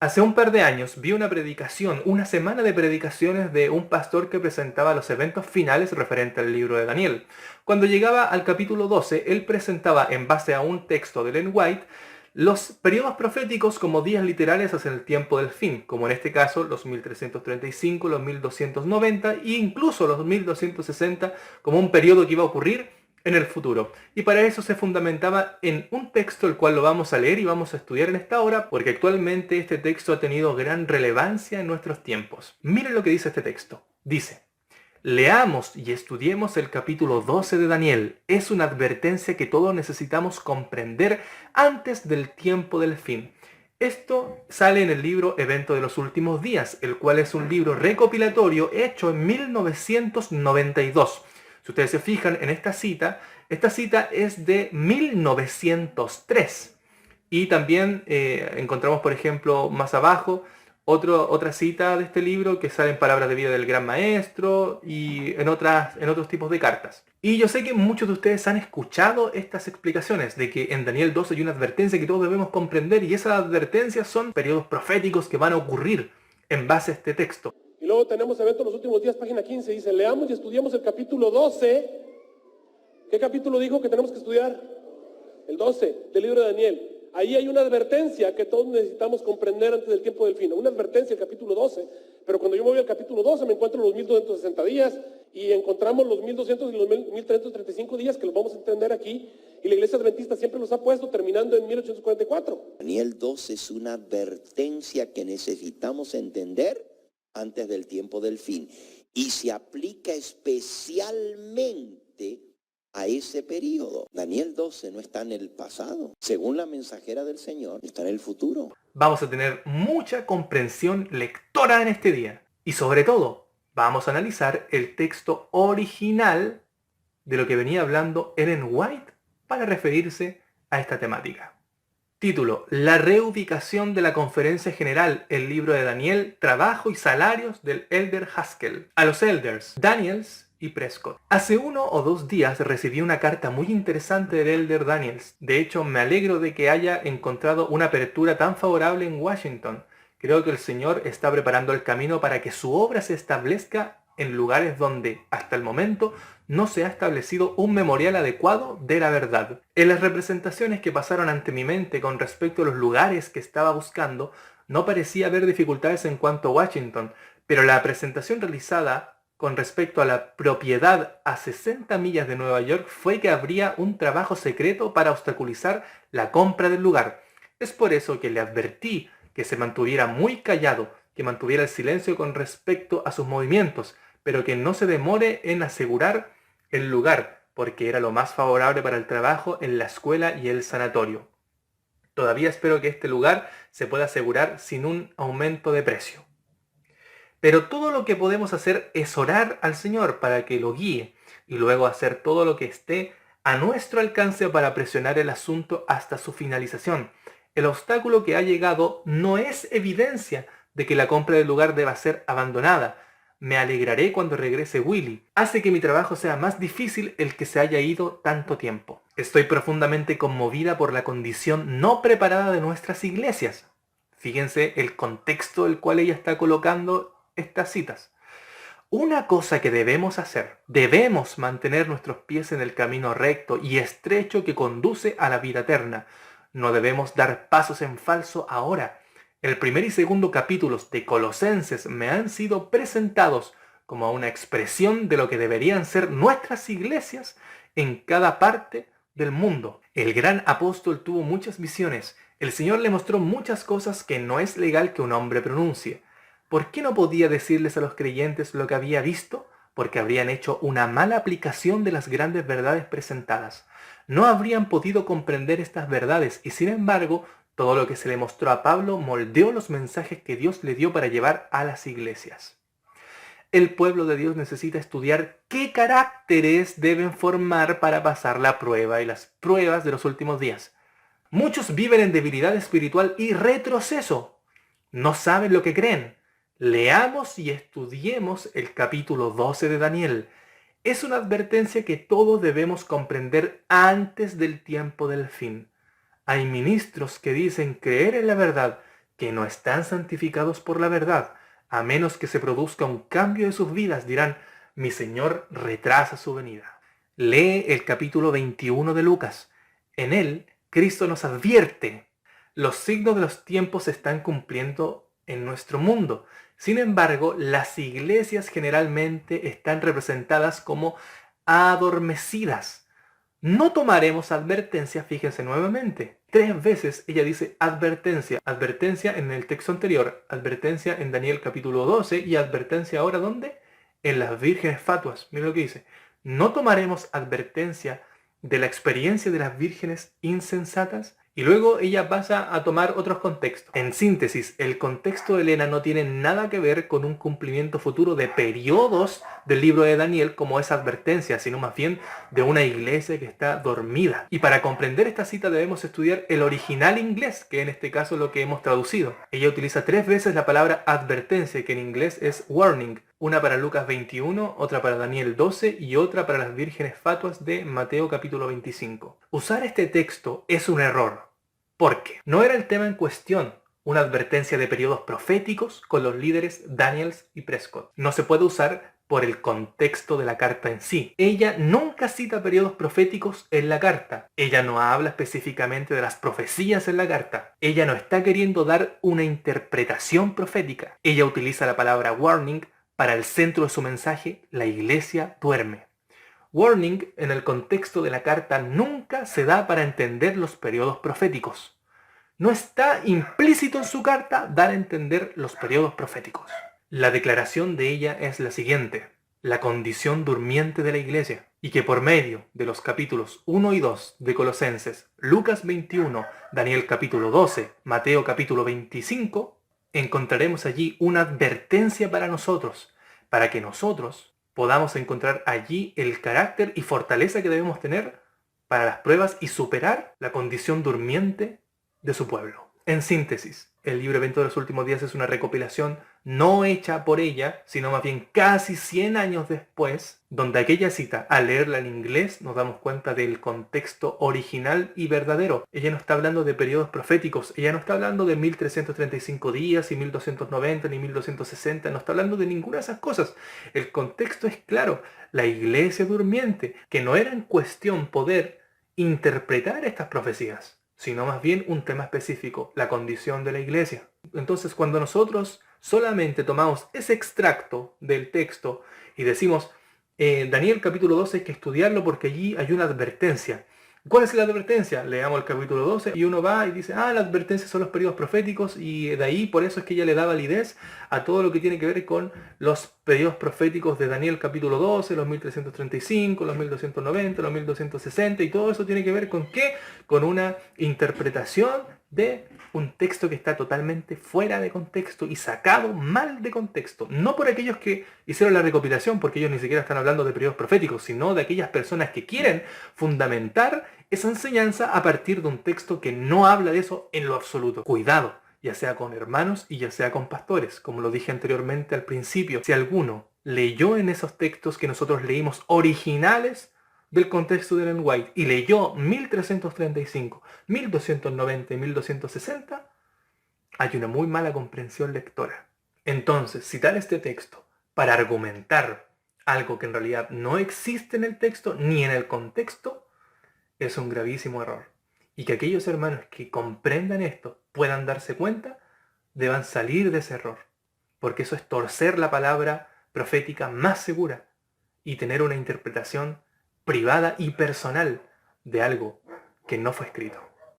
Hace un par de años vi una predicación, una semana de predicaciones de un pastor que presentaba los eventos finales referente al libro de Daniel. Cuando llegaba al capítulo 12, él presentaba, en base a un texto de Ellen White, los periodos proféticos como días literales hacia el tiempo del fin, como en este caso los 1335, los 1290 e incluso los 1260 como un periodo que iba a ocurrir en el futuro. Y para eso se fundamentaba en un texto el cual lo vamos a leer y vamos a estudiar en esta hora, porque actualmente este texto ha tenido gran relevancia en nuestros tiempos. Miren lo que dice este texto. Dice: leamos y estudiemos el capítulo 12 de Daniel. Es una advertencia que todos necesitamos comprender antes del tiempo del fin. Esto sale en el libro Evento de los Últimos Días, el cual es un libro recopilatorio hecho en 1992. Si ustedes se fijan en esta cita es de 1903. Y también encontramos, por ejemplo, más abajo, otra cita de este libro que sale en Palabras de Vida del Gran Maestro y en otros tipos de cartas. Y yo sé que muchos de ustedes han escuchado estas explicaciones de que en Daniel 12 hay una advertencia que todos debemos comprender, y esas advertencias son periodos proféticos que van a ocurrir en base a este texto. Y luego tenemos Evento de los Últimos Días, página 15, dice: leamos y estudiemos el capítulo 12. ¿Qué capítulo dijo que tenemos que estudiar? El 12 del libro de Daniel. Ahí hay una advertencia que todos necesitamos comprender antes del tiempo del fin. Una advertencia, el capítulo 12. Pero cuando yo me voy al capítulo 12 me encuentro los 1260 días y encontramos los 1200 y los 1335 días que los vamos a entender aquí. Y la Iglesia Adventista siempre los ha puesto terminando en 1844. Daniel 12 es una advertencia que necesitamos entender antes del tiempo del fin. Y se aplica especialmente a ese periodo. Daniel 12 no está en el pasado. Según la mensajera del Señor, está en el futuro. Vamos a tener mucha comprensión lectora en este día. Y sobre todo, vamos a analizar el texto original de lo que venía hablando Ellen White para referirse a esta temática. Título: La reubicación de la Conferencia General, el libro de Daniel, trabajo y salarios del Elder Haskell. A los Elders Daniels y Prescott. Hace 1 o 2 días recibí una carta muy interesante del Elder Daniels. De hecho, me alegro de que haya encontrado una apertura tan favorable en Washington. Creo que el Señor está preparando el camino para que su obra se establezca en lugares donde, hasta el momento, no se ha establecido un memorial adecuado de la verdad. En las representaciones que pasaron ante mi mente con respecto a los lugares que estaba buscando, no parecía haber dificultades en cuanto a Washington, pero la presentación realizada con respecto a la propiedad a 60 millas de Nueva York fue que habría un trabajo secreto para obstaculizar la compra del lugar. Es por eso que le advertí que se mantuviera muy callado, que mantuviera el silencio con respecto a sus movimientos, pero que no se demore en asegurar el lugar, porque era lo más favorable para el trabajo en la escuela y el sanatorio. Todavía espero que este lugar se pueda asegurar sin un aumento de precio. Pero todo lo que podemos hacer es orar al Señor para que lo guíe y luego hacer todo lo que esté a nuestro alcance para presionar el asunto hasta su finalización. El obstáculo que ha llegado no es evidencia de que la compra del lugar deba ser abandonada. Me alegraré cuando regrese Willy. Hace que mi trabajo sea más difícil el que se haya ido tanto tiempo. Estoy profundamente conmovida por la condición no preparada de nuestras iglesias. Fíjense el contexto el cual ella está colocando estas citas. Una cosa que debemos hacer, debemos mantener nuestros pies en el camino recto y estrecho que conduce a la vida eterna. No debemos dar pasos en falso ahora. El primer y segundo capítulos de Colosenses me han sido presentados como una expresión de lo que deberían ser nuestras iglesias en cada parte del mundo. El gran apóstol tuvo muchas visiones. El Señor le mostró muchas cosas que no es legal que un hombre pronuncie. ¿Por qué no podía decirles a los creyentes lo que había visto? Porque habrían hecho una mala aplicación de las grandes verdades presentadas. No habrían podido comprender estas verdades y, sin embargo, todo lo que se le mostró a Pablo moldeó los mensajes que Dios le dio para llevar a las iglesias. El pueblo de Dios necesita estudiar qué caracteres deben formar para pasar la prueba y las pruebas de los últimos días. Muchos viven en debilidad espiritual y retroceso. No saben lo que creen. Leamos y estudiemos el capítulo 12 de Daniel. Es una advertencia que todos debemos comprender antes del tiempo del fin. Hay ministros que dicen creer en la verdad, que no están santificados por la verdad, a menos que se produzca un cambio de sus vidas, dirán, mi Señor retrasa su venida. Lee el capítulo 21 de Lucas. En él, Cristo nos advierte, los signos de los tiempos se están cumpliendo en nuestro mundo. Sin embargo, las iglesias generalmente están representadas como adormecidas. No tomaremos advertencia, fíjense nuevamente. 3 veces ella dice advertencia. Advertencia en el texto anterior, advertencia en Daniel capítulo 12 y advertencia ahora ¿dónde? En las vírgenes fatuas. Miren lo que dice. No tomaremos advertencia de la experiencia de las vírgenes insensatas. Y luego ella pasa a tomar otros contextos. En síntesis, el contexto de Elena no tiene nada que ver con un cumplimiento futuro de periodos del libro de Daniel como esa advertencia, sino más bien de una iglesia que está dormida. Y para comprender esta cita debemos estudiar el original inglés, que en este caso es lo que hemos traducido. Ella utiliza 3 veces la palabra advertencia, que en inglés es warning. Una para Lucas 21, otra para Daniel 12 y otra para las vírgenes fatuas de Mateo capítulo 25. Usar este texto es un error. ¿Por qué? No era el tema en cuestión una advertencia de periodos proféticos con los líderes Daniels y Prescott. No se puede usar por el contexto de la carta en sí. Ella nunca cita periodos proféticos en la carta. Ella no habla específicamente de las profecías en la carta. Ella no está queriendo dar una interpretación profética. Ella utiliza la palabra warning para el centro de su mensaje, la iglesia duerme. Warning en el contexto de la carta nunca se da para entender los periodos proféticos. No está implícito en su carta dar a entender los periodos proféticos. La declaración de ella es la siguiente: la condición durmiente de la iglesia, y que por medio de los capítulos 1 y 2 de Colosenses, Lucas 21, Daniel capítulo 12, Mateo capítulo 25, encontraremos allí una advertencia para nosotros, para que nosotros podamos encontrar allí el carácter y fortaleza que debemos tener para las pruebas y superar la condición durmiente de su pueblo. En síntesis, el libro Evento de los Últimos Días es una recopilación no hecha por ella, sino más bien casi 100 años después, donde aquella cita, al leerla en inglés, nos damos cuenta del contexto original y verdadero. Ella no está hablando de periodos proféticos, ella no está hablando de 1335 días y 1290 ni 1260, no está hablando de ninguna de esas cosas. El contexto es claro, la iglesia durmiente, que no era en cuestión poder interpretar estas profecías, sino más bien un tema específico, la condición de la iglesia. Entonces, cuando nosotros solamente tomamos ese extracto del texto y decimos, Daniel capítulo 12 hay que estudiarlo porque allí hay una advertencia. ¿Cuál es la advertencia? Leamos el capítulo 12 y uno va y dice, la advertencia son los periodos proféticos y de ahí por eso es que ella le da validez a todo lo que tiene que ver con los periodos proféticos de Daniel capítulo 12, los 1335, los 1290, los 1260 y todo eso tiene que ver con ¿qué? Con una interpretación de un texto que está totalmente fuera de contexto y sacado mal de contexto. No por aquellos que hicieron la recopilación, porque ellos ni siquiera están hablando de periodos proféticos, sino de aquellas personas que quieren fundamentar esa enseñanza a partir de un texto que no habla de eso en lo absoluto. Cuidado, ya sea con hermanos y ya sea con pastores. Como lo dije anteriormente al principio, si alguno leyó en esos textos que nosotros leímos originales del contexto de Ellen White y leyó 1335, 1290 y 1260, hay una muy mala comprensión lectora. Entonces, citar este texto para argumentar algo que en realidad no existe en el texto ni en el contexto es un gravísimo error. Y que aquellos hermanos que comprendan esto puedan darse cuenta, deban salir de ese error. Porque eso es torcer la palabra profética más segura y tener una interpretación privada y personal de algo que no fue escrito.